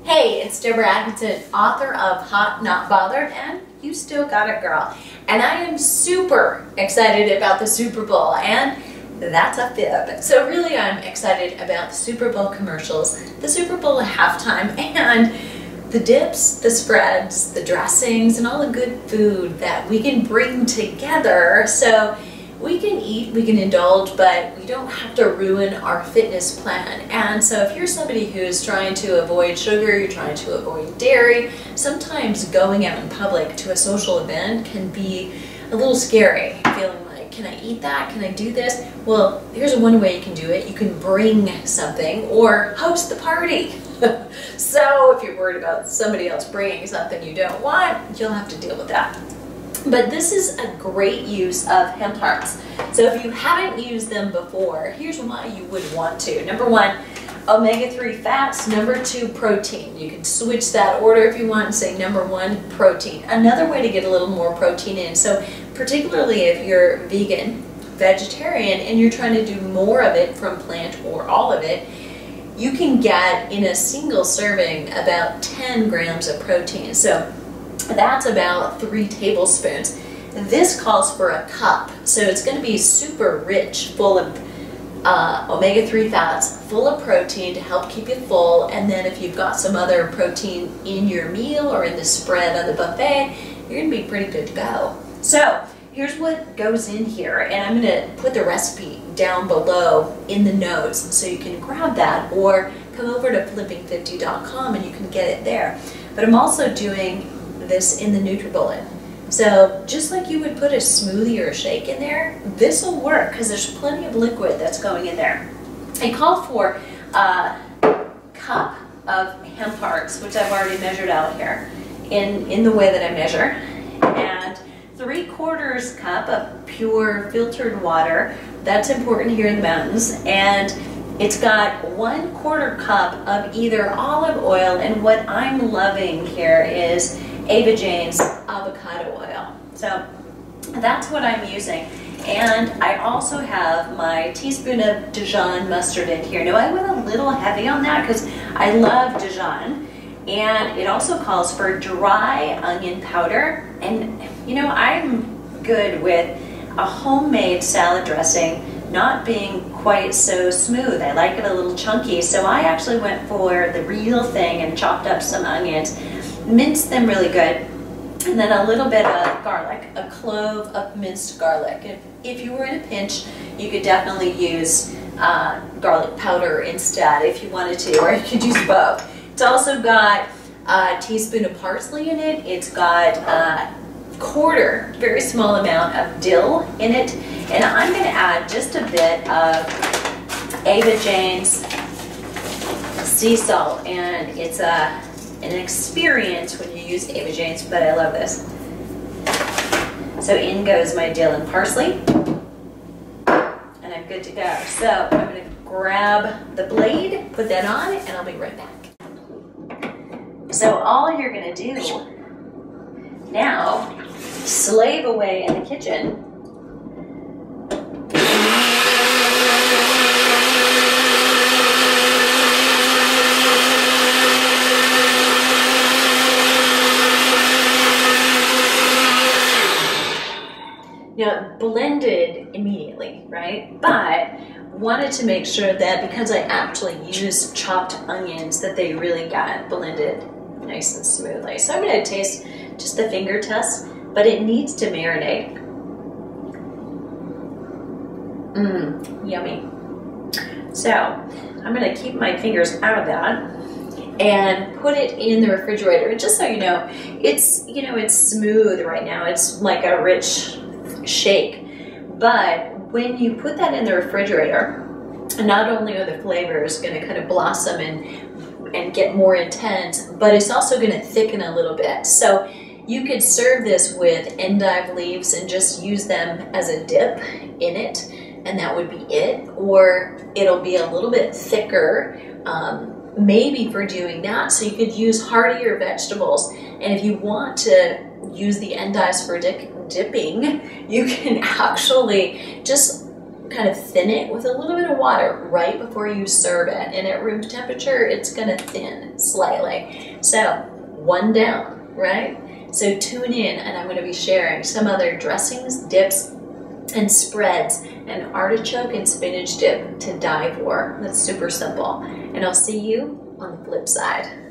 Hey, it's Deborah Atkinson, author of Hot Not Bothered, and You Still Got It, Girl. And I am super excited about the Super Bowl, and that's a fib. So really I'm excited about the Super Bowl commercials, the Super Bowl halftime, and the dips, the spreads, the dressings, and all the good food that we can bring together so we can eat, we can indulge, but we don't have to ruin our fitness plan. And so if you're somebody who's trying to avoid sugar, you're trying to avoid dairy, sometimes going out in public to a social event can be a little scary, feeling like, can I eat that? Can I do this? Well, here's one way you can do it. You can bring something or host the party. So if you're worried about somebody else bringing something you don't want, you'll have to deal with that. But this is a great use of hemp hearts. So if you haven't used them before, here's why you would want to. Number one, omega-3 fats. Number two, protein. You can switch that order if you want and say number one, protein. Another way to get a little more protein in. So particularly if you're vegan, vegetarian, and you're trying to do more of it from plant or all of it, you can get in a single serving about 10 grams of protein. So that's about 3 tablespoons. This calls for a cup, so it's going to be super rich, full of omega-3 fats, full of protein to help keep you full. And then if you've got some other protein in your meal or in the spread on the buffet, you're going to be pretty good to go. So here's what goes in here, and I'm going to put the recipe down below in the notes so you can grab that, or come over to flipping50.com and you can get it there. But I'm also doing this in the Nutribullet. So just like you would put a smoothie or a shake in there, this will work because there's plenty of liquid that's going in there. I called for a cup of hemp hearts, which I've already measured out here in the way that I measure, and 3/4 cup of pure filtered water. That's important here in the mountains. And it's got 1/4 cup of either olive oil, and what I'm loving here is Ava Jane's avocado oil. So that's what I'm using. And I also have my teaspoon of Dijon mustard in here. Now I went a little heavy on that because I love Dijon. And it also calls for dry onion powder. And you know, I'm good with a homemade salad dressing not being quite so smooth. I like it a little chunky. So I actually went for the real thing and chopped up some onions, minced them really good, and then a little bit of garlic, a clove of minced garlic. If you were in a pinch, you could definitely use garlic powder instead if you wanted to, or you could use both. It's also got a teaspoon of parsley in it. It's got a quarter, very small amount of dill in it, and I'm going to add just a bit of Ava Jane's sea salt, and it's an experience when you use Ava Jane's, but I love this. So in goes my dill and parsley, and I'm good to go. So I'm going to grab the blade, put that on, and I'll be right back. So all you're going to do now, slave away in the kitchen. Now, blended immediately, right? But wanted to make sure that because I actually used chopped onions, that they really got blended nice and smoothly. So I'm going to taste just the finger test, but it needs to marinate. Yummy. So I'm going to keep my fingers out of that and put it in the refrigerator. And just so you know, it's smooth right now. It's like a rich shake. But when you put that in the refrigerator, not only are the flavors going to kind of blossom and get more intense, but it's also going to thicken a little bit. So you could serve this with endive leaves and just use them as a dip in it, and that would be it. Or it'll be a little bit thicker, maybe for doing that. So you could use heartier vegetables. And if you want to use the endives for dipping, you can actually just kind of thin it with a little bit of water right before you serve it. And at room temperature, it's gonna thin slightly. So 1 down, right? So tune in, and I'm gonna be sharing some other dressings, dips, and spreads, and artichoke and spinach dip to die for. That's super simple. And I'll see you on the flip side.